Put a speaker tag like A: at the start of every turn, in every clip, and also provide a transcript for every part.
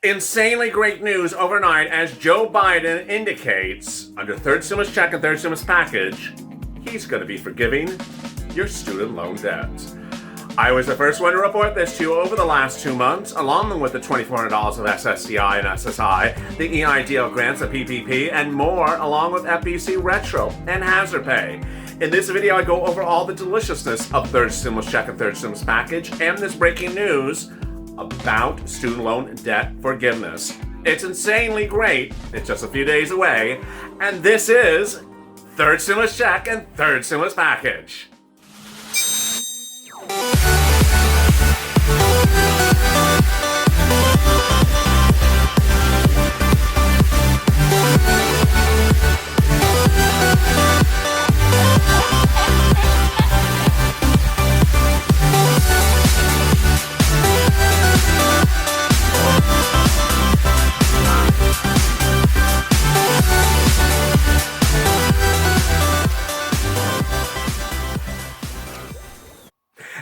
A: Insanely great news overnight as Joe Biden indicates under third stimulus check and third stimulus package, he's going to be forgiving your student loan debt. I was the first one to report this to you over the last 2 months, along with the $2,400 of SSI and SSI, the EIDL grants, the PPP, and more, along with FPUC retro and hazard pay. In this video, I go over all the deliciousness of third stimulus check and third stimulus package and this breaking news about student loan debt forgiveness. It's insanely great. It's just a few days away. And this is third stimulus check and third stimulus package.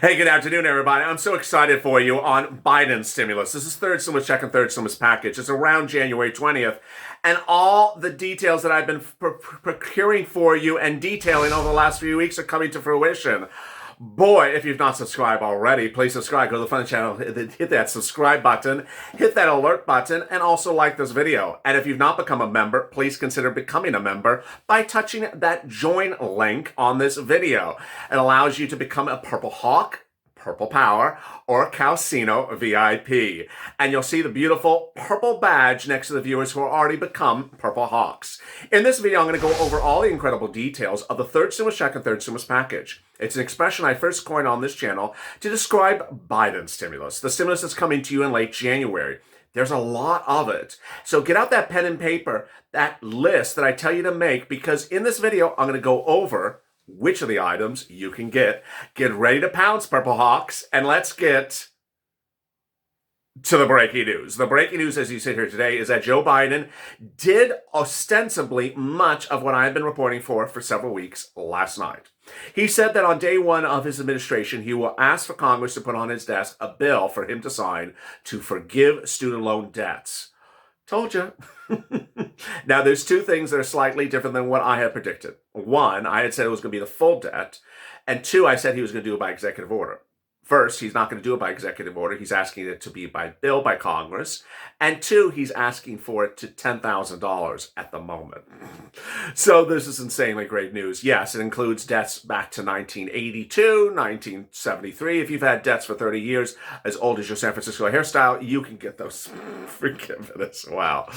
A: Hey, good afternoon, everybody. I'm so excited for you on Biden's stimulus. This is third stimulus check and third stimulus package. It's around January 20th. And all the details that I've been procuring for you and detailing over the last few weeks are coming to fruition. Boy, if you've not subscribed already, please subscribe. Go to the front of the channel, hit that subscribe button, hit that alert button, and also like this video. And if you've not become a member, please consider becoming a member by touching that join link on this video. It allows you to become a Purple Hawk, Purple Power, or Calcino VIP. And you'll see the beautiful purple badge next to the viewers who have already become Purple Hawks. In this video, I'm going to go over all the incredible details of the third stimulus check and third stimulus package. It's an expression I first coined on this channel to describe Biden's stimulus, the stimulus that's coming to you in late January. There's a lot of it. So get out that pen and paper, that list that I tell you to make, because in this video, I'm going to go over which of the items you can get. Get ready to pounce, Purple Hawks, and let's get to the breaking news. The breaking news as you sit here today is that Joe Biden did ostensibly much of what I've been reporting for several weeks last night. He said that on day one of his administration, he will ask for Congress to put on his desk a bill for him to sign to forgive student loan debts. Told you. Now, there's two things that are slightly different than what I had predicted. One, I had said it was going to be the full debt. And two, I said he was going to do it by executive order. First, he's not going to do it by executive order. He's asking it to be by bill by Congress. And two, he's asking for it to $10,000 at the moment. So this is insanely great news. Yes, it includes debts back to 1982, 1973. If you've had debts for 30 years, as old as your San Francisco hairstyle, you can get those forgiven as well.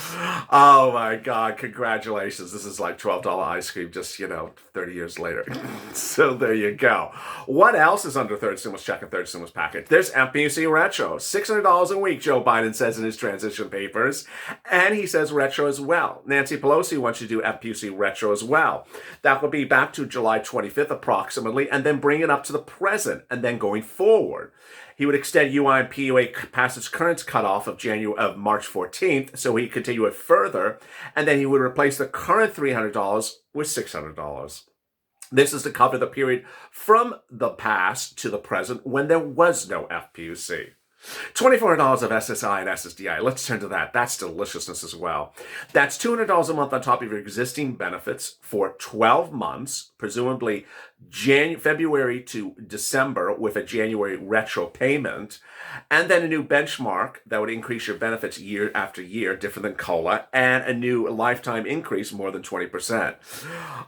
A: Oh my God, congratulations. This is like $12 ice cream just, 30 years later. So there you go. What else is under third stimulus check and third stimulus package? There's FPUC retro, $600 a week, Joe Biden says in his transition papers, and he says retro as well. Nancy Pelosi wants you to do FPUC retro as well. That would be back to July 25th approximately, and then bring it up to the present, and then going forward. He would extend UI and PUA past its current cutoff of March 14th, so he could continue it further, and then he would replace the current $300 with $600. This is to cover the period from the past to the present when there was no FPUC. $2,400 of SSI and SSDI. Let's turn to that. That's deliciousness as well. That's $200 a month on top of your existing benefits for 12 months, presumably February to December with a January retro payment, and then a new benchmark that would increase your benefits year after year, different than COLA, and a new lifetime increase more than 20%.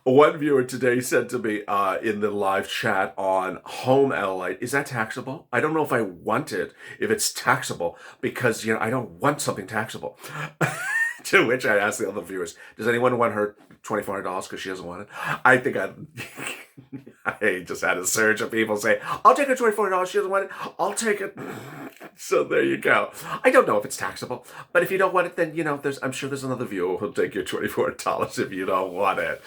A: One viewer today said to me in the live chat on Home LALATE, is that taxable? I don't know if I want it, if it's taxable, because I don't want something taxable. To which I asked the other viewers, does anyone want her $2,400 because she doesn't want it? I think I just had a surge of people say, I'll take her $2,400, she doesn't want it, I'll take it. So there you go. I don't know if it's taxable, but if you don't want it, then, I'm sure there's another viewer who'll take your $2,400 if you don't want it.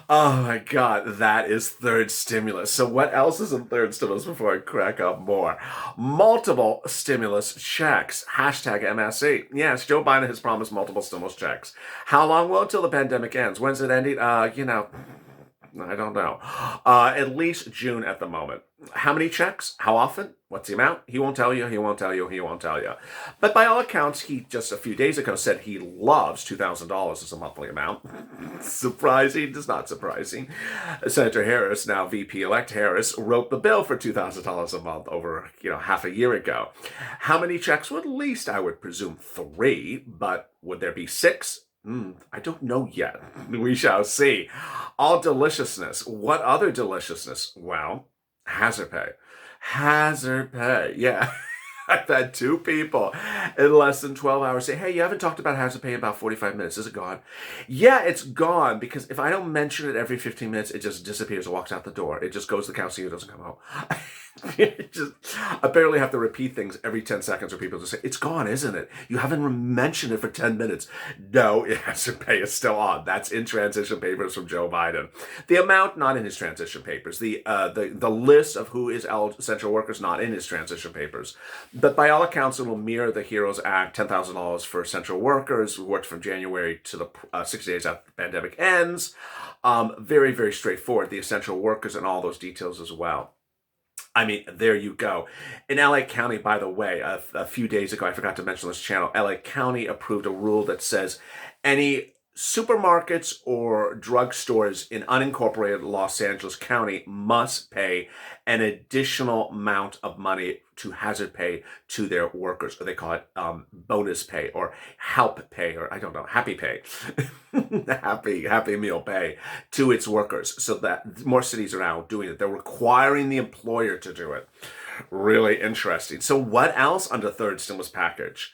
A: Oh my God, that is third stimulus. So what else is in third stimulus before I crack up more? Multiple stimulus checks. Hashtag MSC. Yes, Joe Biden has promised multiple stimulus checks. How long will it till the pandemic ends? When's it ending? I don't know. At least June at the moment. How many checks? How often? What's the amount? He won't tell you. He won't tell you. He won't tell you. But by all accounts, he just a few days ago said he loves $2,000 as a monthly amount. Surprising? It's not surprising. Senator Harris, now VP-elect Harris, wrote the bill for $2,000 a month over half a year ago. How many checks? Well, at least I would presume 3, but would there be 6? I don't know yet. We shall see. All deliciousness. What other deliciousness? Well, hazard pay. Hazard pay. Yeah. I've had 2 people in less than 12 hours say, hey, you haven't talked about hazard pay in about 45 minutes. Is it gone? Yeah, it's gone, because if I don't mention it every 15 minutes, it just disappears and walks out the door. It just goes to the counselor and doesn't come home. I barely have to repeat things every 10 seconds or people just say, it's gone, isn't it? You haven't mentioned it for 10 minutes. No, hazard pay is still on. That's in transition papers from Joe Biden. The amount, not in his transition papers. The list of who is essential workers, not in his transition papers. But by all accounts, it will mirror the HEROES Act, $10,000 for essential workers who worked from January to the 60 days after the pandemic ends. Very, very straightforward. The essential workers and all those details as well. I mean, there you go. In LA County, by the way, a few days ago, I forgot to mention this channel, LA County approved a rule that says any supermarkets or drugstores in unincorporated Los Angeles County must pay an additional amount of money to hazard pay to their workers, or they call it bonus pay or help pay, or I don't know, happy pay, happy meal pay to its workers. So that more cities are now doing it. They're requiring the employer to do it. Really interesting. So what else under third stimulus package?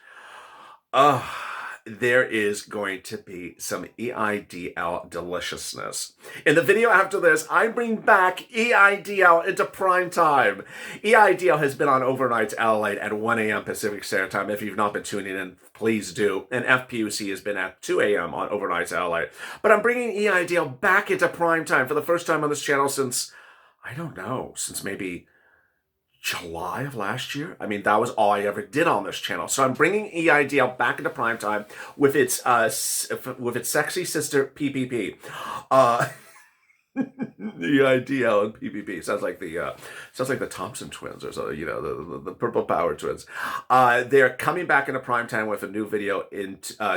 A: There is going to be some EIDL deliciousness. In the video after this, I bring back EIDL into prime time. EIDL has been on overnights LALATE at 1 a.m. Pacific Standard Time. If you've not been tuning in, please do. And FPUC has been at 2 a.m. on overnights LALATE. But I'm bringing EIDL back into prime time for the first time on this channel since, I don't know, since maybe July of last year. I mean, that was all I ever did on this channel. So I'm bringing EIDL back into primetime with its sexy sister PPP. EIDL and PPP sounds like the Thompson twins, or so, the Purple Power twins. They're coming back into primetime with a new video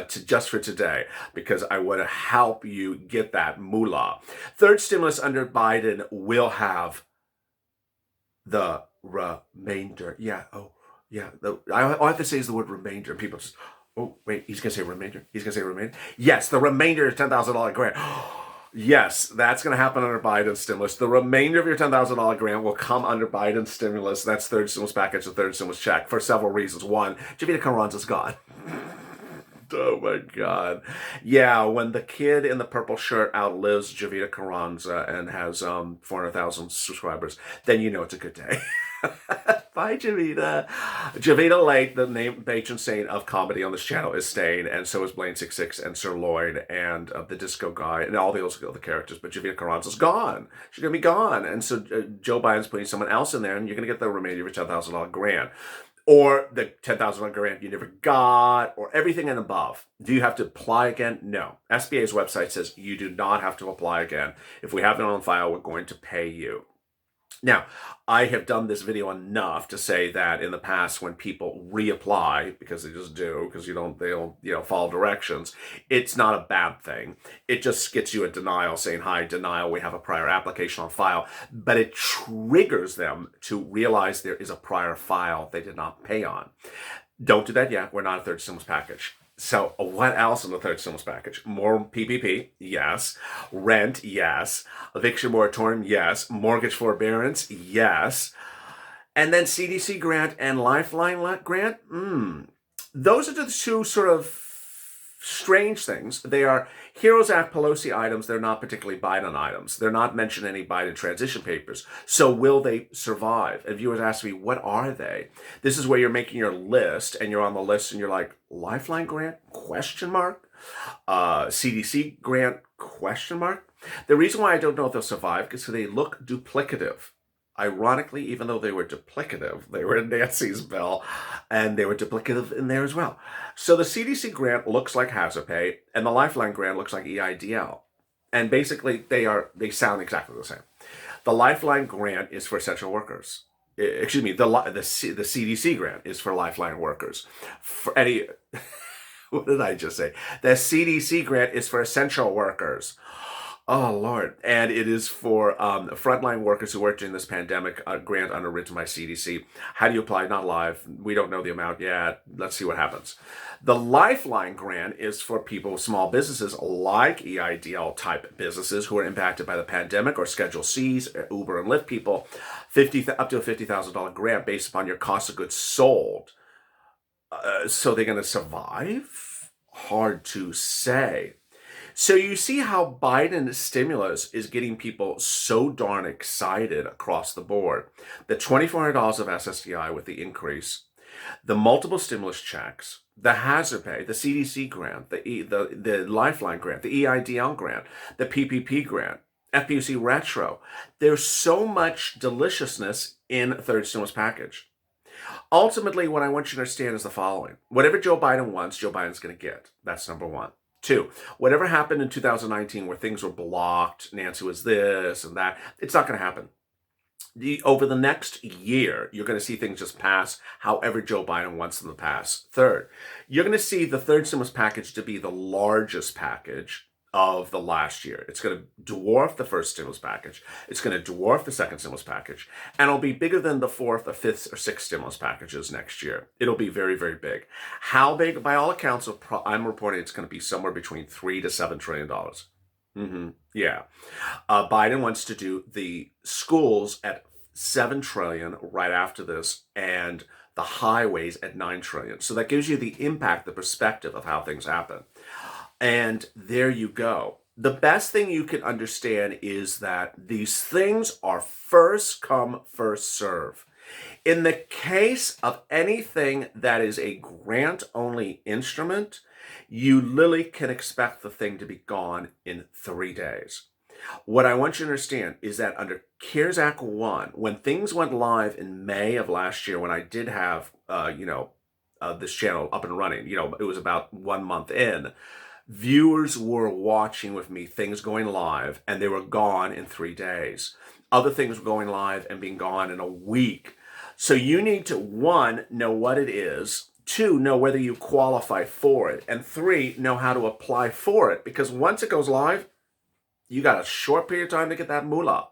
A: just for today, because I want to help you get that moolah. Third stimulus under Biden will have the remainder. Yeah. Oh, yeah. All I have to say is the word remainder. People just, oh, wait, he's going to say remainder? He's going to say remainder? Yes, the remainder is $10,000 grant. Yes, that's going to happen under Biden's stimulus. The remainder of your $10,000 grant will come under Biden's stimulus. That's third stimulus package, the third stimulus check, for several reasons. One, Javita Carranza's gone. Oh my God. Yeah, when the kid in the purple shirt outlives Javita Carranza and has 400,000 subscribers, then you know it's a good day. Bye, Javita. Javita Late, the name patron saint of comedy on this channel, is staying, and so is Blaine66 and Sir Lloyd and the disco guy and all the other characters. But Javita Carranza's gone. She's going to be gone. And so Joe Biden's putting someone else in there, and you're going to get the remainder of your $10,000 grant. Or the $10,000 grant you never got, or everything and above. Do you have to apply again? No. SBA's website says you do not have to apply again. If we have it on file, we're going to pay you. Now, I have done this video enough to say that in the past, when people reapply, because they just do, because they'll follow directions, it's not a bad thing. It just gets you a denial saying, hi, denial, we have a prior application on file, but it triggers them to realize there is a prior file they did not pay on. Don't do that yet. We're not a third stimulus package. So what else in the third stimulus package? More PPP, yes. Rent, yes. Eviction moratorium, yes. Mortgage forbearance, yes. And then CDC grant and Lifeline grant, those are the two sort of strange things. They are HEROES Act Pelosi items. They're not particularly Biden items. They're not mentioned in any Biden transition papers. So will they survive? And viewers ask me, what are they? This is where you're making your list, and you're on the list and you're like, Lifeline grant, question mark? CDC grant, question mark? The reason why I don't know if they'll survive is because they look duplicative. Ironically, even though they were duplicative, they were in Nancy's bill, and they were duplicative in there as well. So the CDC grant looks like hazard pay, and the Lifeline grant looks like EIDL. And basically, they sound exactly the same. The Lifeline grant is for essential workers. Excuse me, the CDC grant is for lifeline workers. For any, what did I just say? The CDC grant is for essential workers. Oh, Lord. And it is for frontline workers who worked during this pandemic, grant underwritten by CDC. How do you apply? Not live. We don't know the amount yet. Let's see what happens. The Lifeline grant is for people with small businesses like EIDL type businesses who are impacted by the pandemic, or Schedule C's, Uber and Lyft people, up to a $50,000 grant based upon your cost of goods sold. So they're going to survive? Hard to say. So you see how Biden's stimulus is getting people so darn excited across the board. The $2,400 of SSI with the increase, the multiple stimulus checks, the hazard pay, the CDC grant, the Lifeline grant, the EIDL grant, the PPP grant, FPUC retro. There's so much deliciousness in a third stimulus package. Ultimately, what I want you to understand is the following. Whatever Joe Biden wants, Joe Biden's going to get. That's number one. Two, whatever happened in 2019 where things were blocked, Nancy was this and that, it's not going to happen. Over the next year, you're going to see things just pass however Joe Biden wants them to pass. Third, you're going to see the third stimulus package to be the largest package of the last year. It's going to dwarf the first stimulus package. It's going to dwarf the second stimulus package. And it'll be bigger than the fourth or fifth or sixth stimulus packages next year. It'll be very, very big. How big? By all accounts, I'm reporting it's going to be somewhere between $3 to $7 trillion. Yeah. Biden wants to do the schools at $7 trillion right after this, and the highways at $9 trillion. So that gives you the impact, the perspective of how things happen. And there you go. The best thing you can understand is that these things are first come, first serve. In the case of anything that is a grant-only instrument, you literally can expect the thing to be gone in 3 days. What I want you to understand is that under CARES Act 1, when things went live in May of last year, when I did have, this channel up and running, it was about 1 month in, viewers were watching with me things going live, and they were gone in 3 days. Other things were going live and being gone in a week. So you need to, 1, know what it is, 2, know whether you qualify for it, and 3, know how to apply for it. Because once it goes live, you got a short period of time to get that moolah.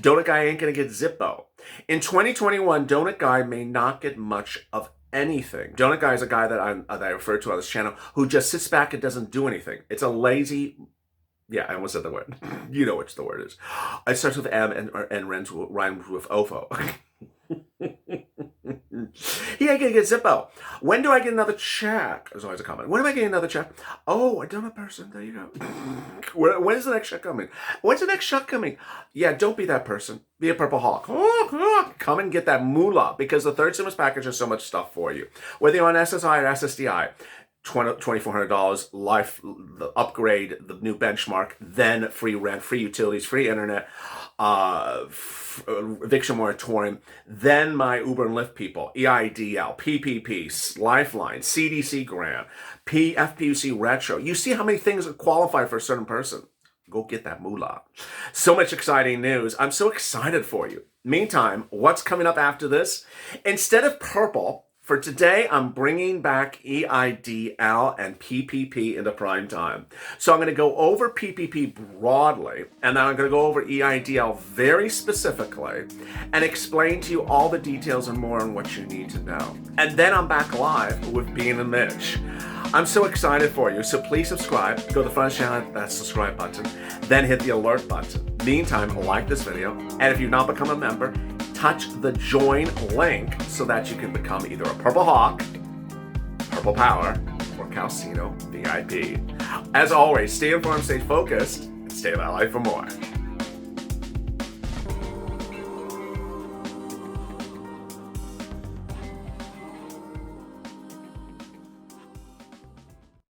A: Donut Guy ain't going to get Zippo. In 2021, Donut Guy may not get much of anything. Donut Guy is a guy that I refer to on this channel who just sits back and doesn't do anything. It's a lazy, I almost said the word. You know which the word is. It starts with M and rhymes with OFO. He ain't gonna get Zippo. When do I get another check? There's always a comment. When am I getting another check? Oh, a donut person. There you go. When's the next check coming? When's the next check coming? Yeah, don't be that person. Be a Purple Hawk. Come and get that moolah, because the third stimulus package has so much stuff for you. Whether you're on SSI or SSDI, $2,400, life, the upgrade, the new benchmark, then free rent, free utilities, free internet, eviction moratorium, then my Uber and Lyft people, EIDL, PPP, Lifeline, CDC grant, FPUC retro. You see how many things qualify for a certain person. Go get that moolah. So much exciting news. I'm so excited for you. Meantime, what's coming up after this? Instead of purple, for today, I'm bringing back EIDL and PPP into prime time. So I'm going to go over PPP broadly, and then I'm going to go over EIDL very specifically and explain to you all the details and more on what you need to know. And then I'm back live with Bean and Mitch. I'm so excited for you, so please subscribe. Go to the front channel, hit that subscribe button, then hit the alert button. Meantime, like this video, and if you've not become a member, touch the join link so that you can become either a Purple Hawk, Purple Power, or Calcino VIP. As always, stay informed, stay focused, and stay alive for more.